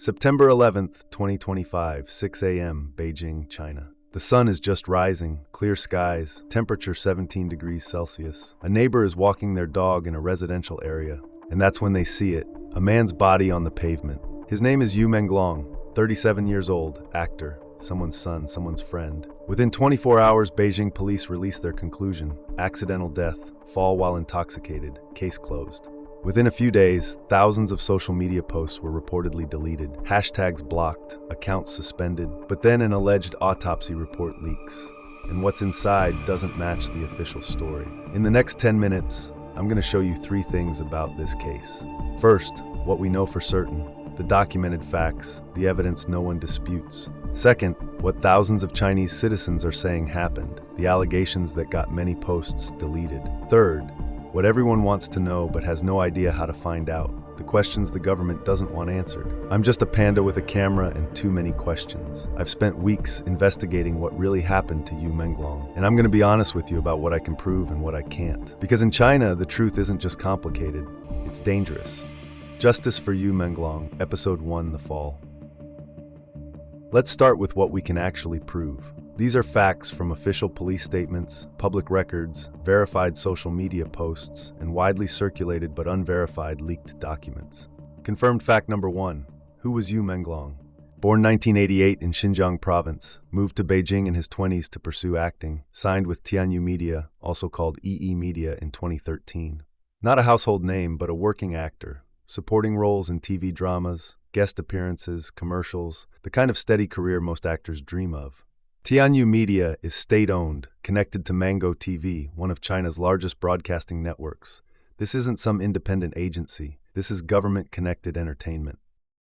September 11th, 2025, 6 a.m., Beijing, China. The sun is just rising, clear skies, temperature 17 degrees Celsius. A neighbor is walking their dog in a residential area, and that's when they see it, a man's body on the pavement. His name is Yu Menglong, 37 years old, actor, someone's son, someone's friend. Within 24 hours, Beijing police released their conclusion: accidental death, fall while intoxicated, case closed. Within a few days, thousands of social media posts were reportedly deleted, hashtags blocked, accounts suspended, but then an alleged autopsy report leaks, and what's inside doesn't match the official story. In the next 10 minutes, I'm going to show you 3 things about this case. First, what we know for certain, the documented facts, the evidence no one disputes. Second, what thousands of Chinese citizens are saying happened, the allegations that got many posts deleted. Third, what everyone wants to know but has no idea how to find out, the questions the government doesn't want answered. I'm just a panda with a camera and too many questions. I've spent weeks investigating what really happened to Yu Menglong, and I'm going to be honest with you about what I can prove and what I can't. Because in China, the truth isn't just complicated, it's dangerous. Justice for Yu Menglong, Episode 1, The Fall. Let's start with what we can actually prove. These are facts from official police statements, public records, verified social media posts, and widely circulated but unverified leaked documents. Confirmed fact number 1. Who was Yu Menglong? Born 1988 in Xinjiang province, moved to Beijing in his 20s to pursue acting, signed with Tianyu Media, also called EE Media, in 2013. Not a household name, but a working actor, supporting roles in TV dramas, guest appearances, commercials, the kind of steady career most actors dream of. Tianyu Media is state-owned, connected to Mango TV, one of China's largest broadcasting networks. This isn't some independent agency. This is government-connected entertainment.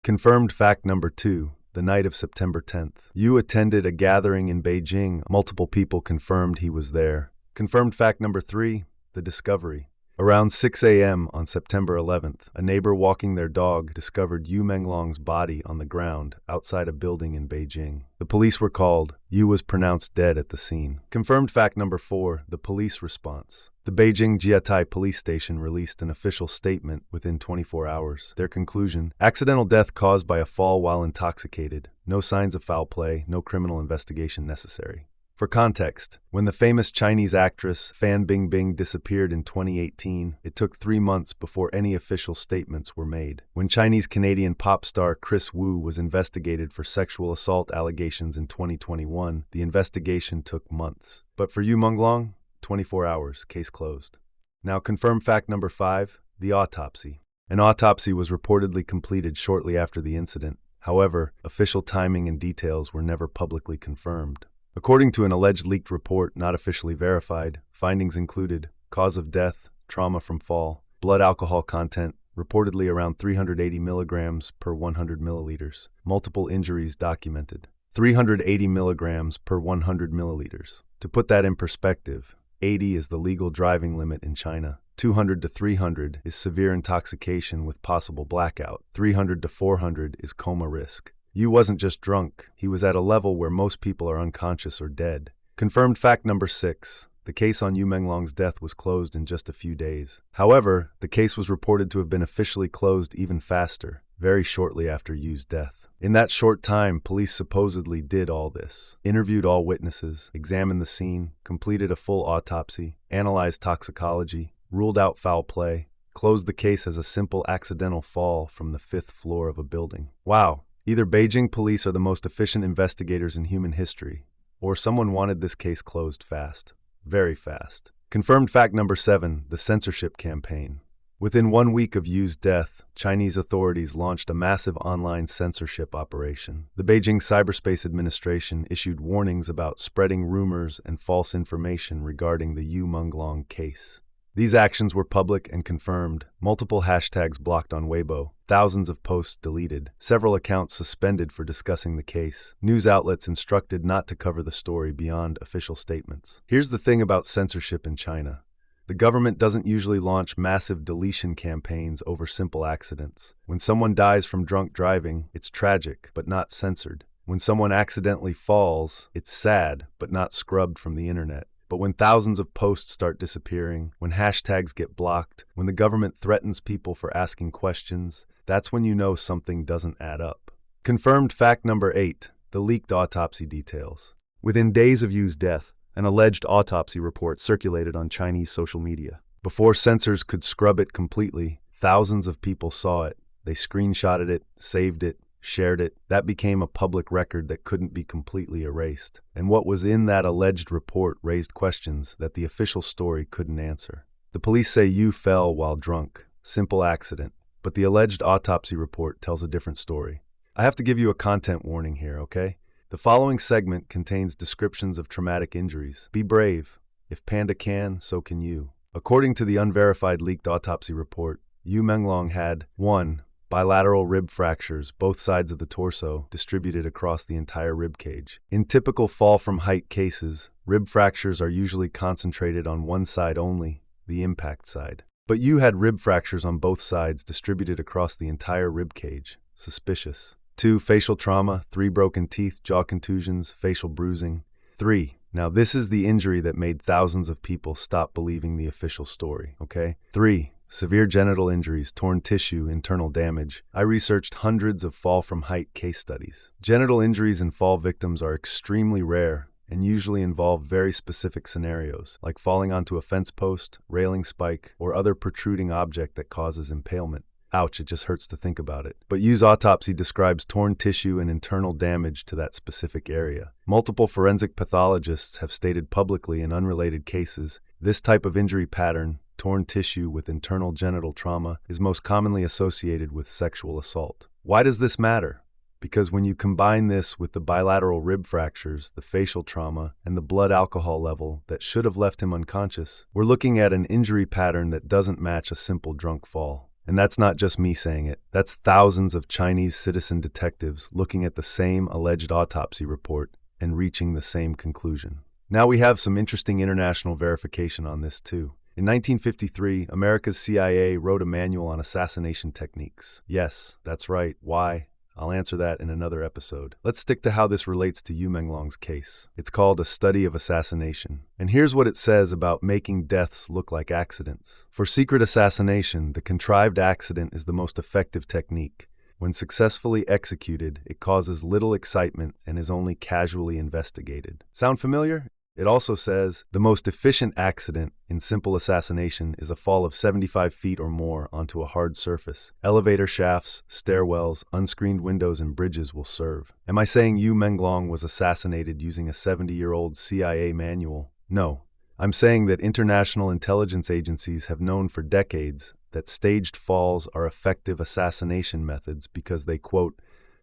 Confirmed fact number 2, the night of September 10th. Yu attended a gathering in Beijing. Multiple people confirmed he was there. Confirmed fact number 3, the discovery. Around 6 a.m. on September 11th, a neighbor walking their dog discovered Yu Menglong's body on the ground outside a building in Beijing. The police were called. Yu was pronounced dead at the scene. Confirmed fact number 4, the police response. The Beijing Jiatai police station released an official statement within 24 hours. Their conclusion: accidental death caused by a fall while intoxicated. No signs of foul play, no criminal investigation necessary. For context, when the famous Chinese actress Fan Bingbing disappeared in 2018, it took 3 months before any official statements were made. When Chinese-Canadian pop star Chris Wu was investigated for sexual assault allegations in 2021, the investigation took months. But for Yu Menglong, 24 hours, case closed. Now, confirmed fact number 5, the autopsy. An autopsy was reportedly completed shortly after the incident. However, official timing and details were never publicly confirmed. According to an alleged leaked report not officially verified, findings included cause of death, trauma from fall, blood alcohol content, reportedly around 380 milligrams per 100 milliliters, multiple injuries documented. 380 milligrams per 100 milliliters. To put that in perspective, 80 is the legal driving limit in China. 200 to 300 is severe intoxication with possible blackout. 300 to 400 is coma risk. Yu wasn't just drunk, he was at a level where most people are unconscious or dead. Confirmed fact number 6, the case on Yu Menglong's death was closed in just a few days. However, the case was reported to have been officially closed even faster, very shortly after Yu's death. In that short time, police supposedly did all this: interviewed all witnesses, examined the scene, completed a full autopsy, analyzed toxicology, ruled out foul play, closed the case as a simple accidental fall from the 5th floor of a building. Wow! Either Beijing police are the most efficient investigators in human history, or someone wanted this case closed fast. Very fast. Confirmed fact number 7, the censorship campaign. Within 1 week of Yu's death, Chinese authorities launched a massive online censorship operation. The Beijing Cyberspace Administration issued warnings about spreading rumors and false information regarding the Yu Menglong case. These actions were public and confirmed, multiple hashtags blocked on Weibo, thousands of posts deleted, several accounts suspended for discussing the case, news outlets instructed not to cover the story beyond official statements. Here's the thing about censorship in China. The government doesn't usually launch massive deletion campaigns over simple accidents. When someone dies from drunk driving, it's tragic, but not censored. When someone accidentally falls, it's sad, but not scrubbed from the internet. But when thousands of posts start disappearing, when hashtags get blocked, when the government threatens people for asking questions, that's when you know something doesn't add up. Confirmed fact number 8, the leaked autopsy details. Within days of Yu's death, an alleged autopsy report circulated on Chinese social media. Before censors could scrub it completely, thousands of people saw it. They screenshotted it, saved it, shared it. That became a public record that couldn't be completely erased. And what was in that alleged report raised questions that the official story couldn't answer. The police say Yu fell while drunk. Simple accident. But the alleged autopsy report tells a different story. I have to give you a content warning here, okay? The following segment contains descriptions of traumatic injuries. Be brave. If Panda can, so can you. According to the unverified leaked autopsy report, Yu Menglong had 1. Bilateral rib fractures, both sides of the torso, distributed across the entire rib cage. In typical fall from height cases, rib fractures are usually concentrated on one side only, the impact side. But Yu had rib fractures on both sides distributed across the entire rib cage. Suspicious. 2. Facial trauma, 3 broken teeth, jaw contusions, facial bruising. 3. Now this is the injury that made thousands of people stop believing the official story, okay? 3. Severe genital injuries, torn tissue, internal damage. I researched hundreds of fall from height case studies. Genital injuries in fall victims are extremely rare and usually involve very specific scenarios, like falling onto a fence post, railing spike, or other protruding object that causes impalement. Ouch, it just hurts to think about it. But Yu's autopsy describes torn tissue and internal damage to that specific area. Multiple forensic pathologists have stated publicly in unrelated cases, this type of injury pattern, torn tissue with internal genital trauma, is most commonly associated with sexual assault. Why does this matter? Because when you combine this with the bilateral rib fractures, the facial trauma, and the blood alcohol level that should have left him unconscious, we're looking at an injury pattern that doesn't match a simple drunk fall. And that's not just me saying it. That's thousands of Chinese citizen detectives looking at the same alleged autopsy report and reaching the same conclusion. Now we have some interesting international verification on this too. In 1953, America's CIA wrote a manual on assassination techniques. Yes, that's right. Why? I'll answer that in another episode. Let's stick to how this relates to Yu Menglong's case. It's called A Study of Assassination. And here's what it says about making deaths look like accidents. For secret assassination, the contrived accident is the most effective technique. When successfully executed, it causes little excitement and is only casually investigated. Sound familiar? It also says, the most efficient accident in simple assassination is a fall of 75 feet or more onto a hard surface. Elevator shafts, stairwells, unscreened windows, and bridges will serve. Am I saying Yu Menglong was assassinated using a 70-year-old CIA manual? No. I'm saying that international intelligence agencies have known for decades that staged falls are effective assassination methods because they, quote,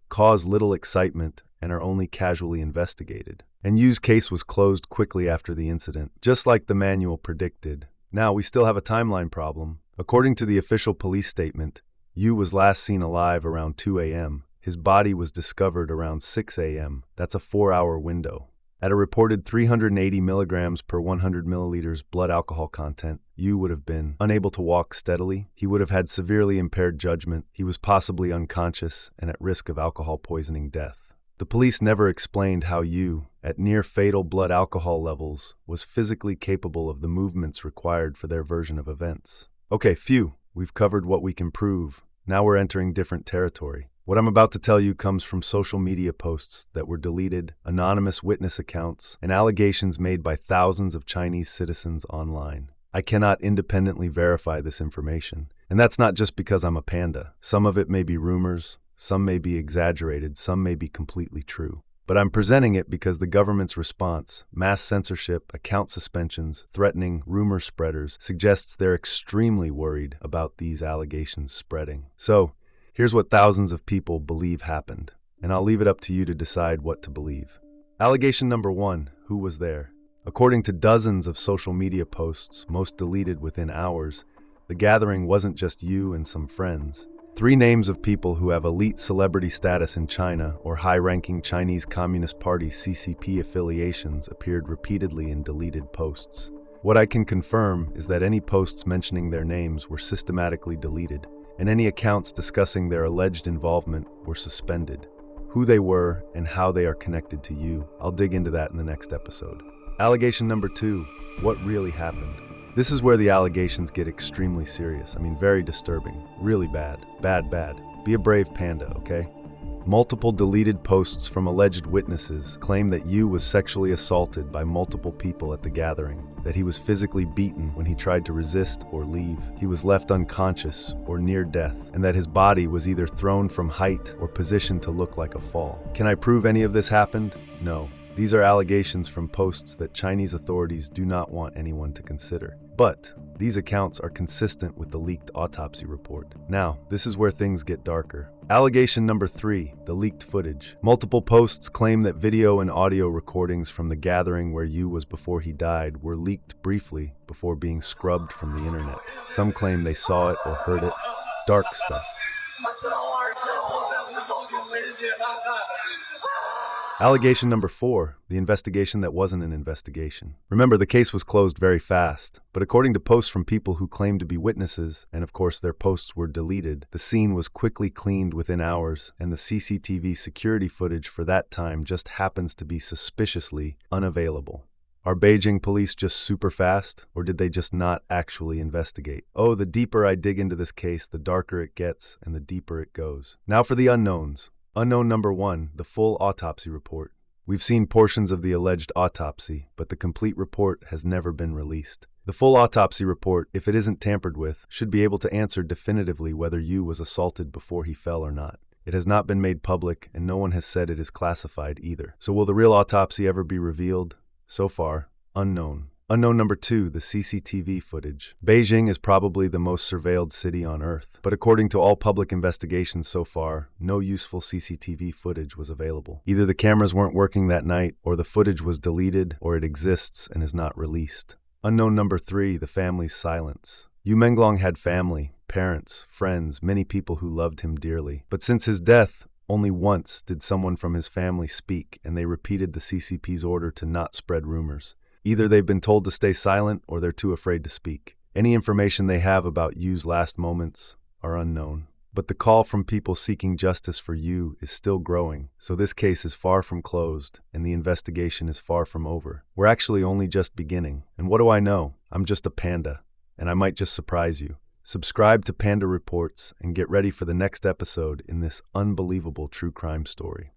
cause little excitement and are only casually investigated. And Yu's case was closed quickly after the incident, just like the manual predicted. Now, we still have a timeline problem. According to the official police statement, Yu was last seen alive around 2 a.m. His body was discovered around 6 a.m. That's a 4-hour window. At a reported 380 milligrams per 100 milliliters blood alcohol content, Yu would have been unable to walk steadily. He would have had severely impaired judgment. He was possibly unconscious and at risk of alcohol poisoning death. The police never explained how Yu, at near-fatal blood alcohol levels, was physically capable of the movements required for their version of events. Okay, phew, we've covered what we can prove. Now we're entering different territory. What I'm about to tell you comes from social media posts that were deleted, anonymous witness accounts, and allegations made by thousands of Chinese citizens online. I cannot independently verify this information, and that's not just because I'm a panda. Some of it may be rumors, some may be exaggerated, some may be completely true. But I'm presenting it because the government's response, mass censorship, account suspensions, threatening rumor spreaders, suggests they're extremely worried about these allegations spreading. So, here's what thousands of people believe happened, and I'll leave it up to you to decide what to believe. Allegation number 1, who was there? According to dozens of social media posts, most deleted within hours, the gathering wasn't just Yu and some friends. 3 names of people who have elite celebrity status in China or high-ranking Chinese Communist Party CCP affiliations appeared repeatedly in deleted posts. What I can confirm is that any posts mentioning their names were systematically deleted, and any accounts discussing their alleged involvement were suspended. Who they were and how they are connected to Yu, I'll dig into that in the next episode. Allegation number 2, what really happened? This is where the allegations get extremely serious. I mean, very disturbing, really bad, bad. Be a brave panda, okay? Multiple deleted posts from alleged witnesses claim that Yu was sexually assaulted by multiple people at the gathering, that he was physically beaten when he tried to resist or leave, he was left unconscious or near death, and that his body was either thrown from height or positioned to look like a fall. Can I prove any of this happened? No. These are allegations from posts that Chinese authorities do not want anyone to consider. But these accounts are consistent with the leaked autopsy report. Now, this is where things get darker. Allegation number 3, the leaked footage. Multiple posts claim that video and audio recordings from the gathering where Yu was before he died were leaked briefly before being scrubbed from the internet. Some claim they saw it or heard it. Dark stuff. Allegation number 4, the investigation that wasn't an investigation. Remember, the case was closed very fast, but according to posts from people who claimed to be witnesses, and of course their posts were deleted, the scene was quickly cleaned within hours, and the CCTV security footage for that time just happens to be suspiciously unavailable. Are Beijing police just super fast, or did they just not actually investigate? Oh, the deeper I dig into this case, the darker it gets and the deeper it goes. Now for the unknowns. Unknown number 1, the full autopsy report. We've seen portions of the alleged autopsy, but the complete report has never been released. The full autopsy report, if it isn't tampered with, should be able to answer definitively whether Yu was assaulted before he fell or not. It has not been made public, and no one has said it is classified either. So will the real autopsy ever be revealed? So far, unknown. Unknown number 2, the CCTV footage. Beijing is probably the most surveilled city on Earth, but according to all public investigations so far, no useful CCTV footage was available. Either the cameras weren't working that night, or the footage was deleted, or it exists and is not released. Unknown number 3, the family's silence. Yu Menglong had family, parents, friends, many people who loved him dearly. But since his death, only once did someone from his family speak, and they repeated the CCP's order to not spread rumors. Either they've been told to stay silent or they're too afraid to speak. Any information they have about Yu's last moments are unknown. But the call from people seeking justice for Yu is still growing, so this case is far from closed and the investigation is far from over. We're actually only just beginning. And what do I know? I'm just a panda, and I might just surprise you. Subscribe to Panda Reports and get ready for the next episode in this unbelievable true crime story.